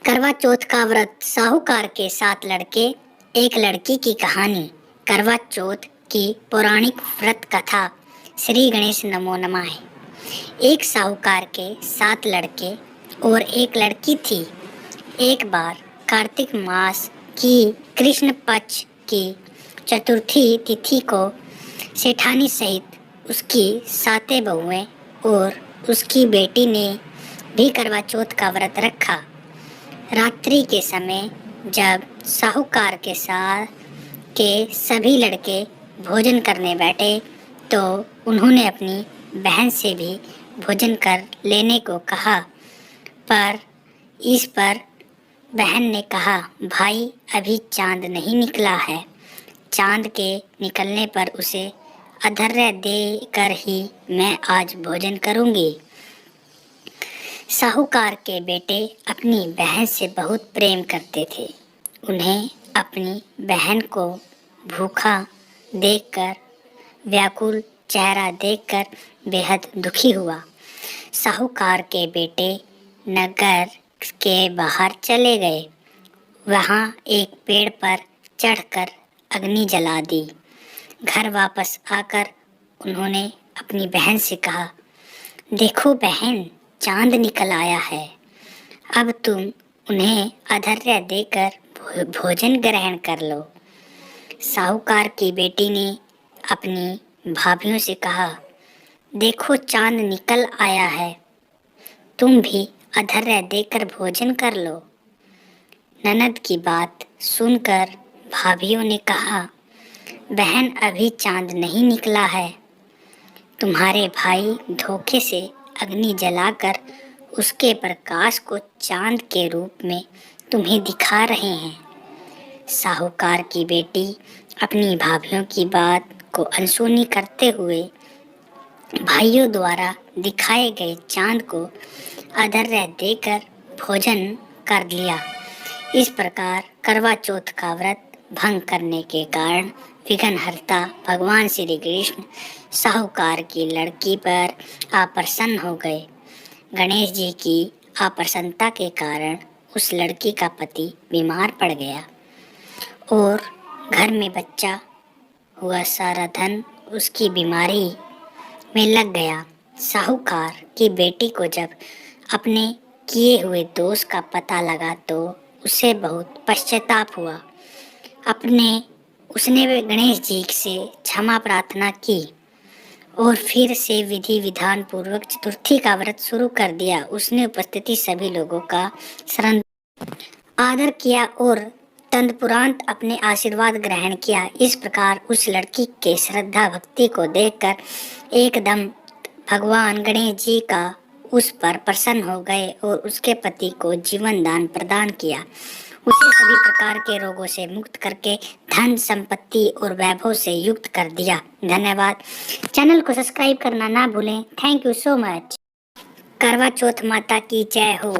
करवा चौथ का व्रत, साहूकार के 7 लड़के, एक लड़की की कहानी। करवा चौथ की पौराणिक व्रत कथा श्री गणेश नमो नमः है। एक साहूकार के 7 लड़के और एक लड़की थी। एक बार कार्तिक मास की कृष्ण पक्ष की चतुर्थी तिथि को सेठानी सहित उसकी 7 बहुएं और उसकी बेटी ने भी करवा चौथ का व्रत रखा। रात्रि के समय जब साहूकार के साथ के सभी लड़के भोजन करने बैठे तो उन्होंने अपनी बहन से भी भोजन कर लेने को कहा, पर इस पर बहन ने कहा, भाई अभी चांद नहीं निकला है, चांद के निकलने पर उसे अर्घ्य देकर ही मैं आज भोजन करूंगी। साहूकार के बेटे अपनी बहन से बहुत प्रेम करते थे। उन्हें अपनी बहन को भूखा देखकर, व्याकुल चेहरा देखकर बेहद दुखी हुआ। साहूकार के बेटे नगर के बाहर चले गए। वहाँ एक पेड़ पर चढ़कर अग्नि जला दी। घर वापस आकर उन्होंने अपनी बहन से कहा, देखो बहन, चांद निकल आया है, अब तुम उन्हें अर्घ्य देकर भोजन ग्रहण कर लो। साहूकार की बेटी ने अपनी भाभियों से कहा, देखो चांद निकल आया है, तुम भी अर्घ्य देकर भोजन कर लो। ननद की बात सुनकर भाभियों ने कहा, बहन अभी चांद नहीं निकला है, तुम्हारे भाई धोखे से अग्नि जलाकर उसके प्रकाश को चांद के रूप में तुम्हें दिखा रहे हैं। साहूकार की बेटी अपनी भाभियों की बात को अनसुनी करते हुए भाइयों द्वारा दिखाए गए चांद को अर्घ्य देकर भोजन कर लिया। इस प्रकार करवा चौथ का व्रत भंग करने के कारण विघ्नहर्ता भगवान श्री कृष्ण साहूकार की लड़की पर अप्रसन्न हो गए। गणेश जी की अप्रसन्नता के कारण उस लड़की का पति बीमार पड़ गया और घर में बच्चा हुआ सारा धन उसकी बीमारी में लग गया। साहूकार की बेटी को जब अपने किए हुए दोष का पता लगा तो उसे बहुत पश्चाताप हुआ। उसने गणेश जी से क्षमा प्रार्थना की और फिर से विधि विधान पूर्वक चतुर्थी का व्रत शुरू कर दिया। उसने उपस्थित सभी लोगों का शरण आदर किया और तदुपरांत अपने आशीर्वाद ग्रहण किया। इस प्रकार उस लड़की के श्रद्धा भक्ति को देखकर एकदम भगवान गणेश जी का उस पर प्रसन्न हो गए और उसके पति को जीवन दान प्रदान किया। उसे सभी प्रकार के रोगों से मुक्त करके धन संपत्ति और वैभव से युक्त कर दिया। धन्यवाद। चैनल को सब्सक्राइब करना ना भूलें। Thank you so much. करवा चौथ माता की जय हो।